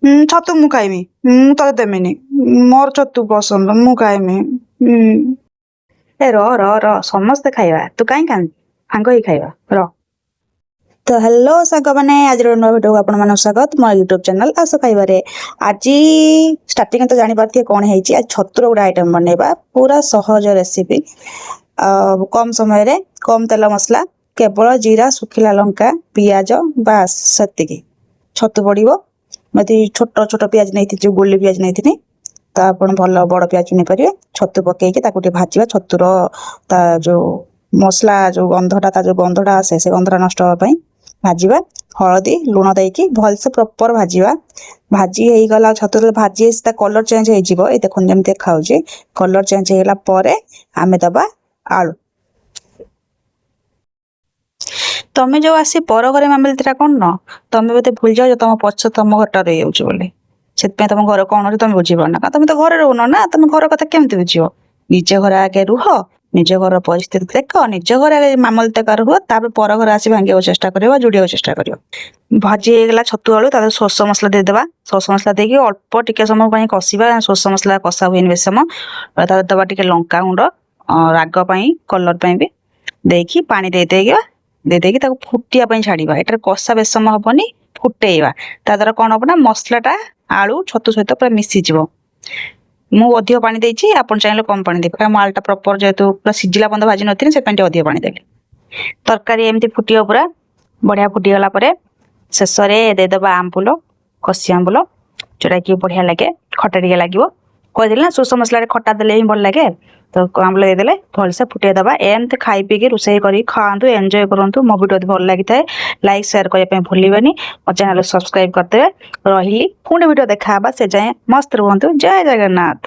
ଛତୁ ମୁଁ ଖାଇମି। ମୁଁ ତତେ ଦେମିନି। ମୋର ଛତୁ ପସନ୍ଦ, ମୁଁ ଖାଇମି। ଏ ର ସମସ୍ତେ ଖାଇବା, ତୁ କାହିଁ ଖାଆନ୍ତି? ସାଙ୍ଗ ହେଇ ଖାଇବା ର। ତ ହ୍ୟାଲୋ ସାଙ୍ଗମାନେ, ଆଜିର ନୂଆ ଭିଡ଼ିଓକୁ ଆପଣମାନଙ୍କୁ ସ୍ୱାଗତ ମୋ ୟୁଟ୍ୟୁବ୍ ଚ୍ୟାନେଲ୍ ଆସ ଖାଇବାରେ। ଆଜି ଷ୍ଟାର୍ଟିଂରେ ତ ଜାଣିପାରୁଥିବେ କ'ଣ ହେଇଛି। ଆଜି ଛତୁର ଗୋଟେ ଆଇଟମ୍ ବନେଇବା, ପୁରା ସହଜ ରେସିପି, କମ୍ ସମୟରେ କମ୍ ତେଲ ମସଲା, କେବଳ ଜିରା, ଶୁଖିଲା ଲଙ୍କା, ପିଆଜ, ବାସ୍ ସେତିକି। ଛତୁ ପଡ଼ିବ। ମୁଁ ଏଠି ଛୋଟ ଛୋଟ ପିଆଜ ନେଇଥିଲି, ଯେଉଁ ଗୋଲି ପିଆଜ ନେଇଥିଲି। ତ ଆପଣ ଭଲ ବଡ଼ ପିଆଜ ନେଇପାରିବେ। ଛତୁ ପକେଇକି ତାକୁ ଟିକେ ଭାଜିବା। ଛତୁର ତା ଯେଉଁ ମସଲା, ଯେଉଁ ଗନ୍ଧଟା, ତା ଯେଉଁ ଗନ୍ଧଟା ଆସେ, ସେ ଗନ୍ଧଟା ନଷ୍ଟ ହେବା ପାଇଁ ଭାଜିବା। ହଳଦୀ ଲୁଣ ଦେଇକି ଭଲସେ ପ୍ରପର ଭାଜିବା। ଭାଜି ହେଇଗଲା, ଛତୁ ଯେତେବେଳେ ଭାଜି ଆସି ତା କଲର୍ ଚେଞ୍ଜ ହେଇଯିବ, ଏଇ ଦେଖନ୍ତୁ ଯେମିତି ଦେଖାହେଉଛି, କଲର୍ ଚେଞ୍ଜ ହେଇଗଲା ପରେ ଆମେ ଦେବା ଆଳୁ। ତମେ ଯେଉଁ ଆସି ପର ଘରେ ମାମିଲିତିଟା କରୁନ, ତମେ ବୋଧେ ଭୁଲି ଯାଉଛ ତମ ପଛ ତମ ଘରଟା ରହିଯାଉଛି ବୋଲି। ସେଥିପାଇଁ ତମ ଘର କ'ଣ ଅଛି ତମେ ବୁଝିପାରୁନ। କାରଣ ତମେ ତ ଘରେ ରହୁନ ନା, ତମେ ଘର କଥା କେମିତି ବୁଝିବ? ନିଜ ଘରେ ଆଗେ ରୁହ, ନିଜ ଘର ପରିସ୍ଥିତି ଦେଖ, ନିଜ ଘରେ ମାମଲତିକା ରୁହ, ତାପରେ ପର ଘରେ ଆସି ଭାଙ୍ଗିବାକୁ ଚେଷ୍ଟା କରିବ, ଯୋଡ଼ିବାକୁ ଚେଷ୍ଟା କରିବ। ଭାଜି ହେଇଗଲା ଛତୁ ଆଳୁ, ତାପରେ ସୋରିଷ ମସଲା ଦେଇଦେବା। ସୋରିଷ ମସଲା ଦେଇକି ଅଳ୍ପ ଟିକେ ସମୟ ପାଇଁ କଷିବା। ସୋରିଷ ମସଲା କଷା ହୁଏନି ବେଶି ସମୟ। ତାପରେ ଦେବା ଟିକେ ଲଙ୍କାଗୁଣ୍ଡ, ରାଗ ପାଇଁ, କଲର୍ ପାଇଁ ବି ଦେଇକି ପାଣି ଦେଇଦେଇକି ତାକୁ ଫୁଟିବା ପାଇଁ ଛାଡ଼ିବା। ଏଟାରେ କଷା ବେଶି ସମୟ ହବନି, ଫୁଟେଇବା। ତା ଦ୍ୱାରା କ'ଣ ହବ ନା, ମସଲାଟା ଆଳୁ ଛତୁ ସହିତ ପୁରା ମିଶିଯିବ। ମୁଁ ଅଧିକ ପାଣି ଦେଇଛି, ଆପଣ ଚାହିଁଲେ କମ୍ ପାଣି ଦେଇପାରିବେ। କାରଣ ମୋ ଆଳୁଟା ପ୍ରପର ଯେହେତୁ ପୁରା ସିଝିଲା ପର୍ଯ୍ୟନ୍ତ ଭାଜି ନଥିଲି, ସେଥିପାଇଁ ଟିକେ ଅଧିକ ପାଣି ଦେଲି। ତରକାରୀ ଏମିତି ଫୁଟିବ, ପୁରା ବଢ଼ିଆ ଫୁଟିଗଲା ପରେ ଶେଷରେ ଦେଇଦେବା ଆମ୍ବୁଲ, କଷି ଆମ୍ବୁଲ, ଯେଉଁଟାକି ବଢ଼ିଆ ଲାଗେ, ଖଟା ଟିକେ ଲାଗିବ। କହିଦେଲି ନା, ସୋରିଷ ମସଲାରେ ଖଟା ଦେଲେ ହିଁ ଭଲ ଲାଗେ। ତ ଆମ୍ବୁଲ ଦେଇଦେଲେ ଭଲସେ ଫୁଟେଇ ଦେବା। ଏମିତି ଖାଇ ପିଇକି ରୋଷେଇ କରିକି ଖାଆନ୍ତୁ, ଏନ୍ଜୟ କରନ୍ତୁ। ମୋ ଭିଡ଼ିଓ ଯଦି ଭଲ ଲାଗିଥାଏ ଲାଇକ୍ ସେୟାର କରିବା ପାଇଁ ଭୁଲିବେନି। ମୋ ଚ୍ୟାନେଲ୍ ସବସ୍କ୍ରାଇବ୍ କରିଦେବେ। ରହିଲି, ପୁଣି ଭିଡ଼ିଓ ଦେଖାହେବା। ସେ ଯାଏଁ ମସ୍ତ ରୁହନ୍ତୁ। ଜୟ ଜଗନ୍ନାଥ।